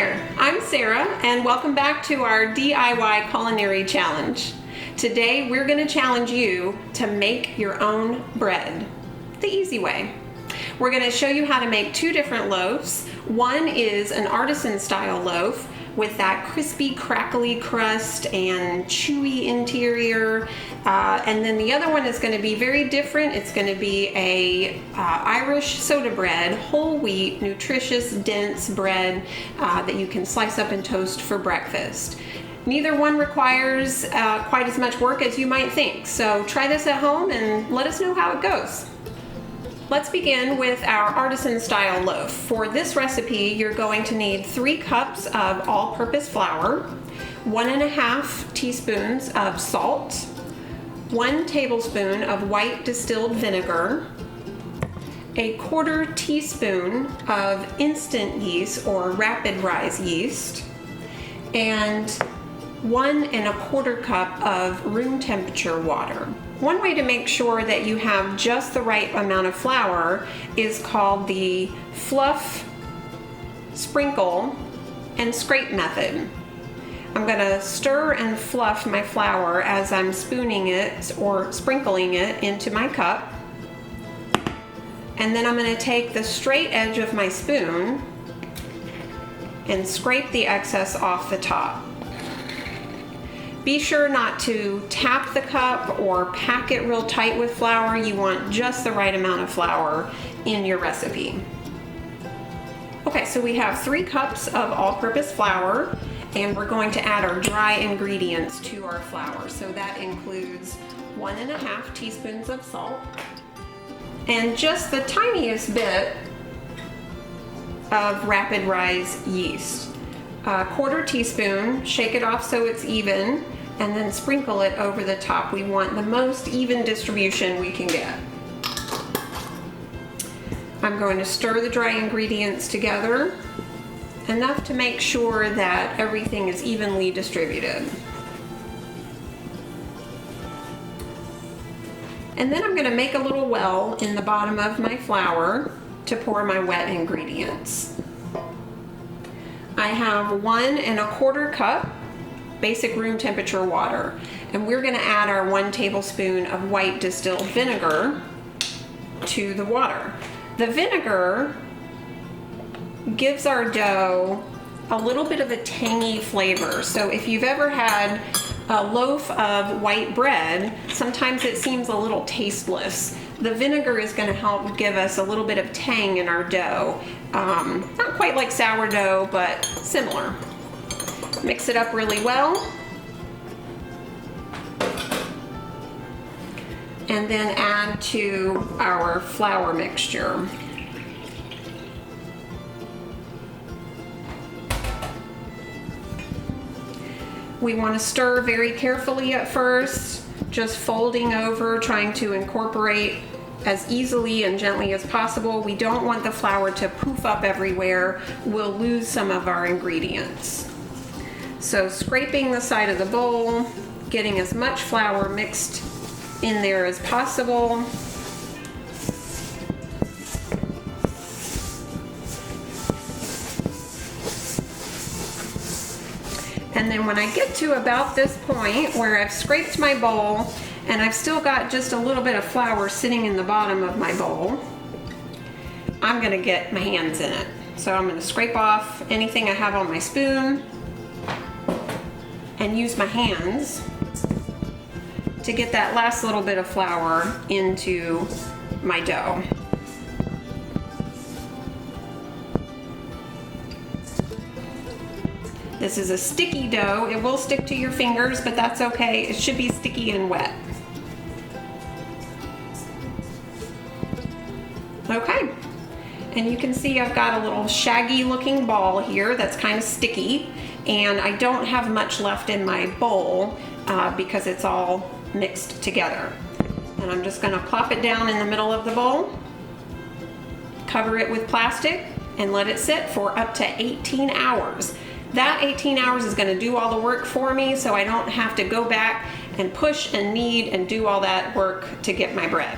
there, I'm Sarah and welcome back to our DIY Culinary Challenge. Today we're going to challenge you to make your own bread, the easy way. We're going to show you how to make two different loaves. One is an Addison style loaf with that crispy, crackly crust and chewy interior. And then the other one is going to be very different. It's going to be a Irish soda bread, whole wheat, nutritious, dense bread that you can slice up and toast for breakfast. Neither one requires quite as much work as you might think. So try this at home and let us know how it goes. Let's begin with our Addison style loaf. For this recipe, you're going to need 3 cups of all-purpose flour, 1.5 teaspoons of salt, 1 tablespoon of white distilled vinegar, 1/4 teaspoon of instant yeast or rapid rise yeast, and 1.25 cup of room temperature water. One way to make sure that you have just the right amount of flour is called the fluff, sprinkle, and scrape method. I'm going to stir and fluff my flour as I'm spooning it or sprinkling it into my cup. And then I'm going to take the straight edge of my spoon and scrape the excess off the top. Be sure not to tap the cup or pack it real tight with flour. You want just the right amount of flour in your recipe. Okay, so we have 3 cups of all-purpose flour, and we're going to add our dry ingredients to our flour. So that includes 1.5 teaspoons of salt and just the tiniest bit of rapid rise yeast. 1/4 teaspoon, shake it off so it's even, and then sprinkle it over the top. We want the most even distribution we can get. I'm going to stir the dry ingredients together enough to make sure that everything is evenly distributed. And then I'm going to make a little well in the bottom of my flour to pour my wet ingredients. I have 1.25 cup basic room temperature water, and we're going to add our 1 tablespoon of white distilled vinegar to the water. The vinegar gives our dough a little bit of a tangy flavor. So if you've ever had a loaf of white bread, sometimes it seems a little tasteless. The vinegar is going to help give us a little bit of tang in our dough. Not quite like sourdough, but similar. Mix it up really well. And then add to our flour mixture. We want to stir very carefully at first, just folding over, trying to incorporate as easily and gently as possible. We don't want the flour to poof up everywhere. We'll lose some of our ingredients. So scraping the side of the bowl, getting as much flour mixed in there as possible. And then when I get to about this point where I've scraped my bowl and I've still got just a little bit of flour sitting in the bottom of my bowl, I'm going to get my hands in it. So I'm going to scrape off anything I have on my spoon and use my hands to get that last little bit of flour into my dough. This is a sticky dough. It will stick to your fingers, but that's okay. It should be sticky and wet. Okay, and you can see I've got a little shaggy looking ball here that's kind of sticky, and I don't have much left in my bowl because it's all mixed together. And I'm just going to plop it down in the middle of the bowl, cover it with plastic, and let it sit for up to 18 hours. That 18 hours is going to do all the work for me, so I don't have to go back and push and knead and do all that work to get my bread.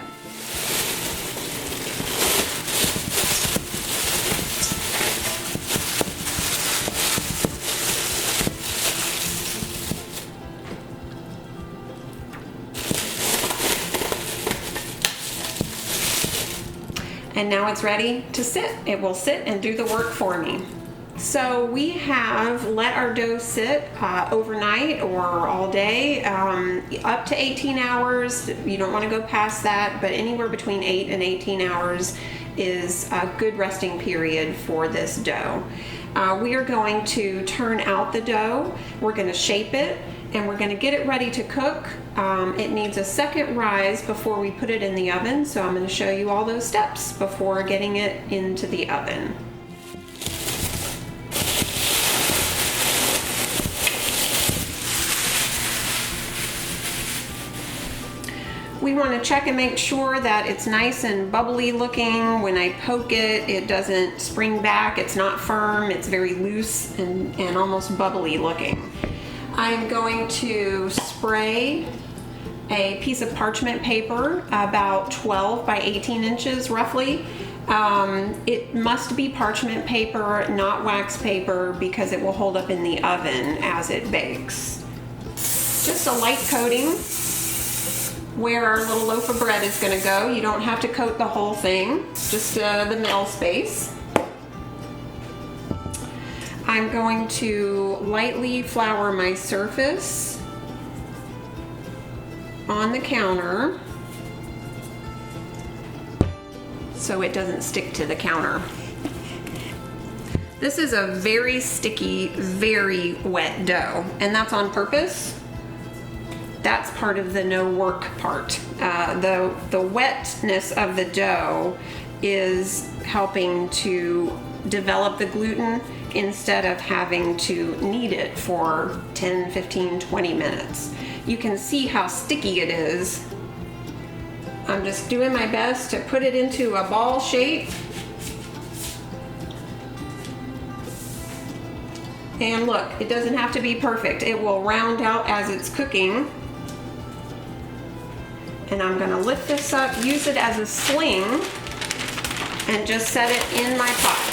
And now it's ready to sit. It will sit and do the work for me. So we have let our dough sit overnight or all day, up to 18 hours. You don't want to go past that, but anywhere between 8 and 18 hours is a good resting period for this dough. We are going to turn out the dough. We're going to shape it, and we're going to get it ready to cook. It needs a second rise before we put it in the oven, so I'm going to show you all those steps before getting it into the oven. We want to check and make sure that it's nice and bubbly looking. When I poke it, it doesn't spring back, it's not firm, it's very loose and almost bubbly looking. I'm going to spray a piece of parchment paper about 12 by 18 inches roughly. It must be parchment paper, not wax paper, because it will hold up in the oven as it bakes. Just a light coating where our little loaf of bread is going to go. You don't have to coat the whole thing, just the middle space. I'm going to lightly flour my surface on the counter so it doesn't stick to the counter. This is a very sticky, very wet dough, and that's on purpose. That's part of the no work part. The wetness of the dough is helping to develop the gluten instead of having to knead it for 10, 15, 20 minutes. You can see how sticky it is. I'm just doing my best to put it into a ball shape. And look, it doesn't have to be perfect. It will round out as it's cooking. And I'm going to lift this up, use it as a sling, and just set it in my pot.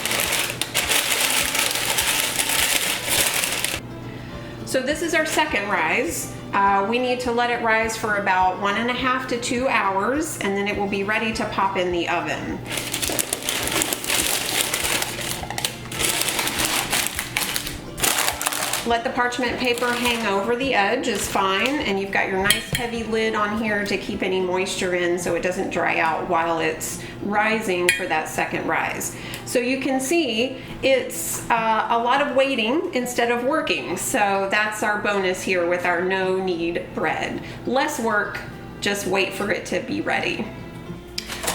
So this is our second rise. We need to let it rise for about 1.5 to 2 hours, and then it will be ready to pop in the oven. Let the parchment paper hang over the edge is fine, and you've got your nice heavy lid on here to keep any moisture in so it doesn't dry out while it's rising for that second rise. So you can see it's a lot of waiting instead of working. So that's our bonus here with our no knead bread. Less work, just wait for it to be ready.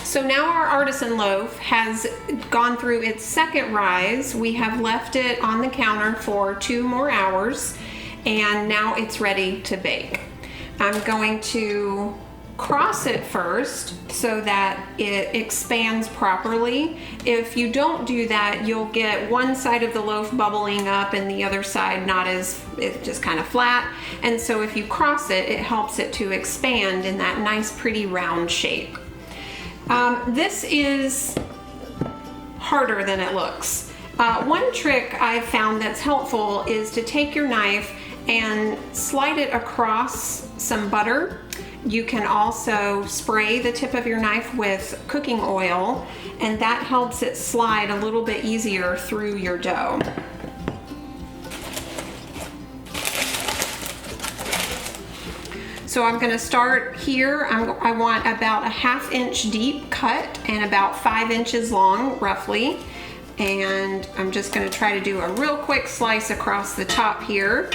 So now our artisan loaf has gone through its second rise. We have left it on the counter for 2 more hours, and now it's ready to bake. I'm going to cross it first so that it expands properly. If you don't do that, you'll get one side of the loaf bubbling up and the other side not as, it's just kind of flat. And so if you cross it, it helps it to expand in that nice pretty round shape. This is harder than it looks. One trick I've found that's helpful is to take your knife and slide it across some butter. You can also spray the tip of your knife with cooking oil, and that helps it slide a little bit easier through your dough. So I'm going to start here. I want about a 1/2 inch deep cut and about 5 inches long roughly. And I'm just going to try to do a real quick slice across the top here.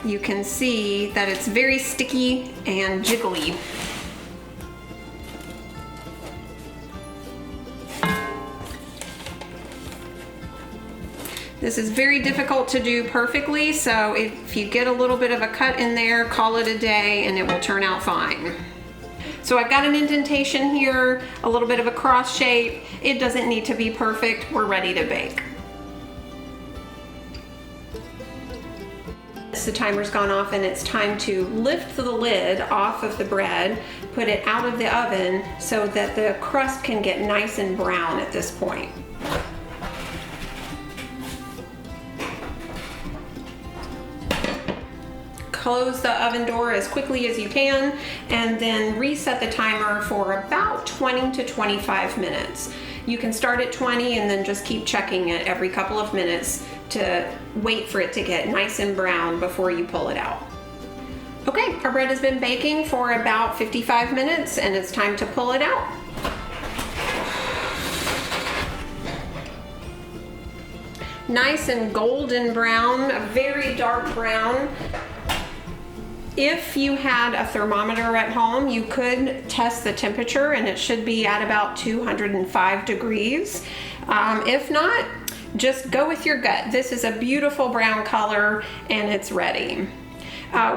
You can see that it's very sticky and jiggly. This is very difficult to do perfectly, so if you get a little bit of a cut in there, call it a day and it will turn out fine. So I've got an indentation here, a little bit of a cross shape. It doesn't need to be perfect. We're ready to bake. The timer's gone off and it's time to lift the lid off of the bread, put it out of the oven so that the crust can get nice and brown at this point. Close the oven door as quickly as you can and then reset the timer for about 20 to 25 minutes. You can start at 20 and then just keep checking it every couple of minutes to wait for it to get nice and brown before you pull it out. Okay, our bread has been baking for about 55 minutes and it's time to pull it out. Nice and golden brown, a very dark brown. If you had a thermometer at home, you could test the temperature and it should be at about 205 degrees. If not, just go with your gut. This is a beautiful brown color and it's ready.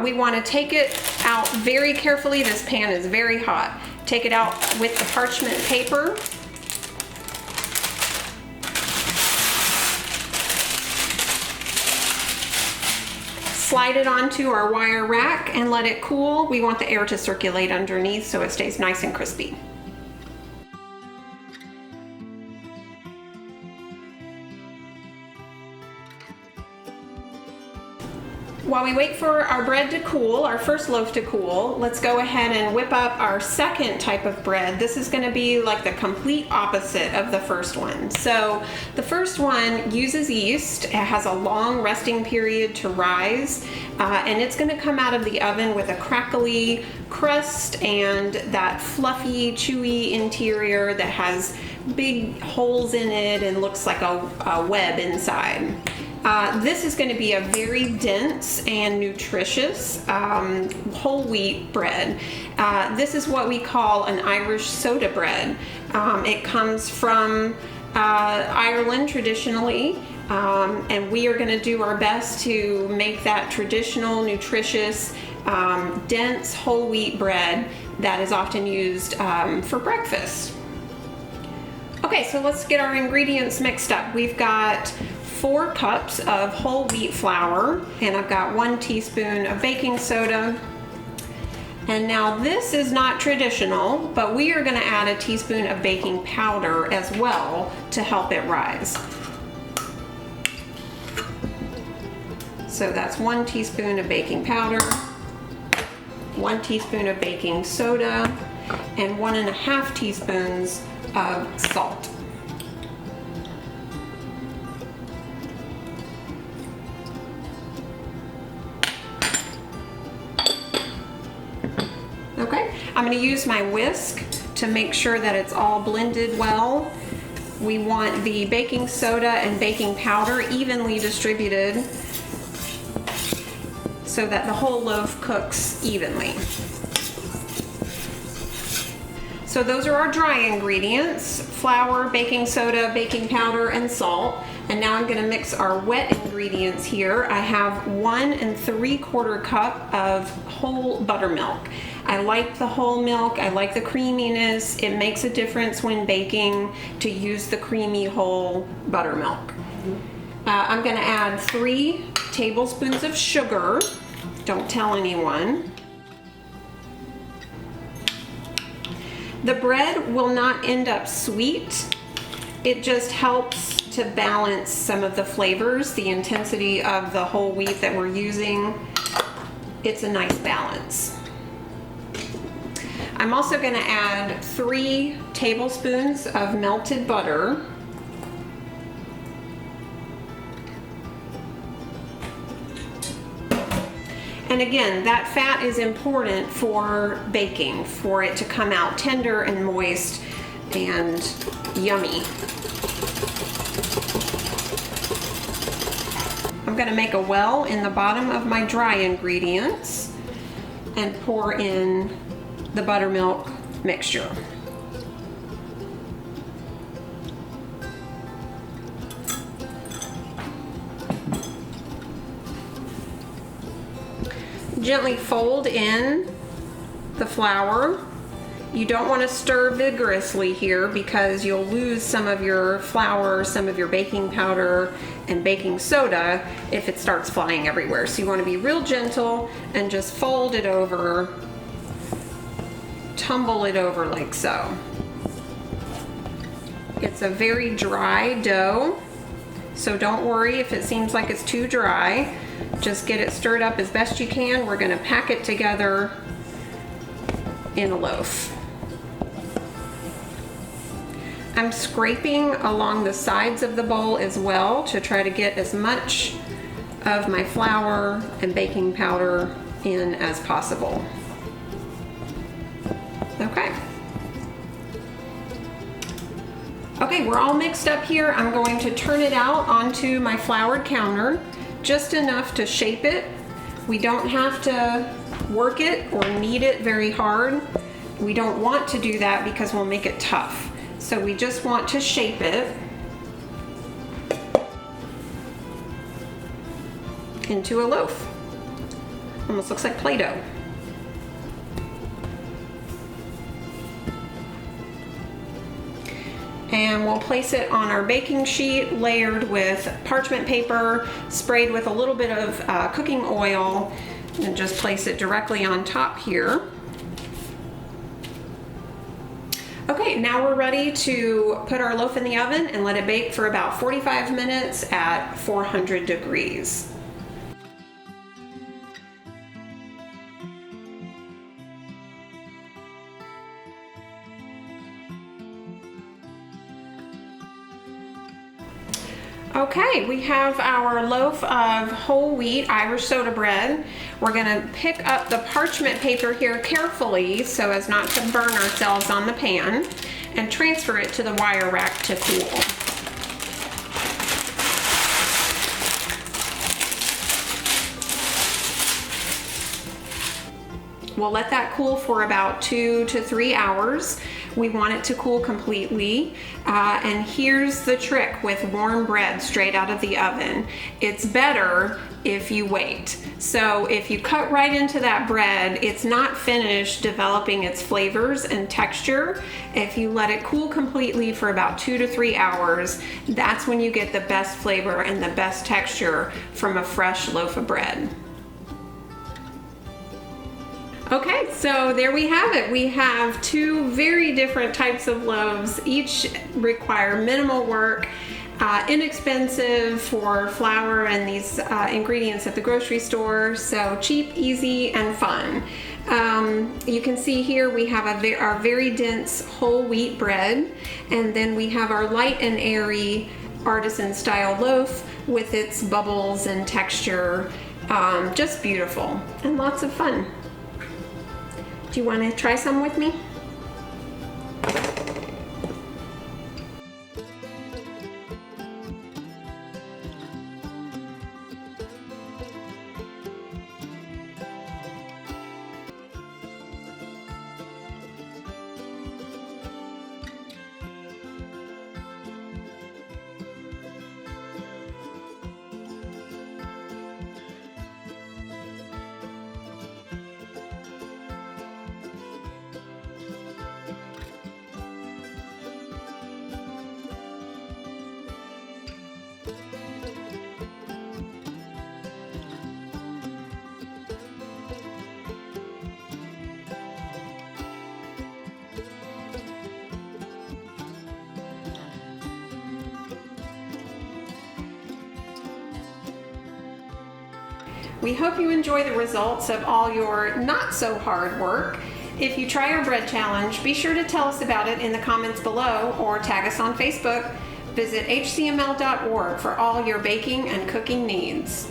We want to take it out very carefully. This pan is very hot. Take it out with the parchment paper. Slide it onto our wire rack and let it cool. We want the air to circulate underneath so it stays nice and crispy. While we wait for our bread to cool, our first loaf to cool, let's go ahead and whip up our second type of bread. This is going to be like the complete opposite of the first one. So the first one uses yeast. It has a long resting period to rise, and it's going to come out of the oven with a crackly crust and that fluffy, chewy interior that has big holes in it and looks like a web inside. This is going to be a very dense and nutritious whole wheat bread. This is what we call an Irish soda bread. It comes from Ireland traditionally, and we are going to do our best to make that traditional, nutritious, dense whole wheat bread that is often used for breakfast. Okay, so let's get our ingredients mixed up. We've got 4 cups of whole wheat flour, and I've got 1 teaspoon of baking soda. And now this is not traditional, but we are going to add a teaspoon of baking powder as well to help it rise. So that's 1 teaspoon of baking powder, 1 teaspoon of baking soda, and 1.5 teaspoons of salt. Okay, I'm going to use my whisk to make sure that it's all blended well. We want the baking soda and baking powder evenly distributed so that the whole loaf cooks evenly. So those are our dry ingredients: flour, baking soda, baking powder, and salt. And now I'm going to mix our wet ingredients here. I have 1 3/4 cup of whole buttermilk. I like the whole milk. I like the creaminess. It makes a difference when baking to use the creamy whole buttermilk. I'm going to add 3 tablespoons of sugar. Don't tell anyone. The bread will not end up sweet. It just helps to balance some of the flavors, the intensity of the whole wheat that we're using. It's a nice balance. I'm also going to add 3 tablespoons of melted butter. And again, that fat is important for baking, for it to come out tender and moist and yummy. I'm going to make a well in the bottom of my dry ingredients and pour in the buttermilk mixture. Gently fold in the flour. You don't want to stir vigorously here because you'll lose some of your flour, some of your baking powder, and baking soda if it starts flying everywhere. So you want to be real gentle and just fold it over, tumble it over like so. It's a very dry dough, so don't worry if it seems like it's too dry. Just get it stirred up as best you can. We're going to pack it together in a loaf. I'm scraping along the sides of the bowl as well to try to get as much of my flour and baking powder in as possible. Okay. Okay, we're all mixed up here. I'm going to turn it out onto my floured counter, just enough to shape it. We don't have to work it or knead it very hard. We don't want to do that because we'll make it tough. So we just want to shape it into a loaf. Almost looks like Play-Doh. And we'll place it on our baking sheet, layered with parchment paper, sprayed with a little bit of cooking oil, and just place it directly on top here. Okay, now we're ready to put our loaf in the oven and let it bake for about 45 minutes at 400 degrees. Okay, we have our loaf of whole wheat Irish soda bread. We're gonna pick up the parchment paper here carefully so as not to burn ourselves on the pan, and transfer it to the wire rack to cool. We'll let that cool for about 2 to 3 hours. We want it to cool completely. And here's the trick with warm bread straight out of the oven. It's better if you wait. So if you cut right into that bread, it's not finished developing its flavors and texture. If you let it cool completely for about 2 to 3 hours, that's when you get the best flavor and the best texture from a fresh loaf of bread. Okay, so there we have it. We have 2 very different types of loaves. Each require minimal work, inexpensive for flour and these ingredients at the grocery store. So cheap, easy, and fun. You can see here we have our very dense whole wheat bread, and then we have our light and airy artisan style loaf with its bubbles and texture. Just beautiful and lots of fun. Do you want to try some with me? We hope you enjoy the results of all your not so hard work. If you try our bread challenge, be sure to tell us about it in the comments below or tag us on Facebook. Visit hcml.org for all your baking and cooking needs.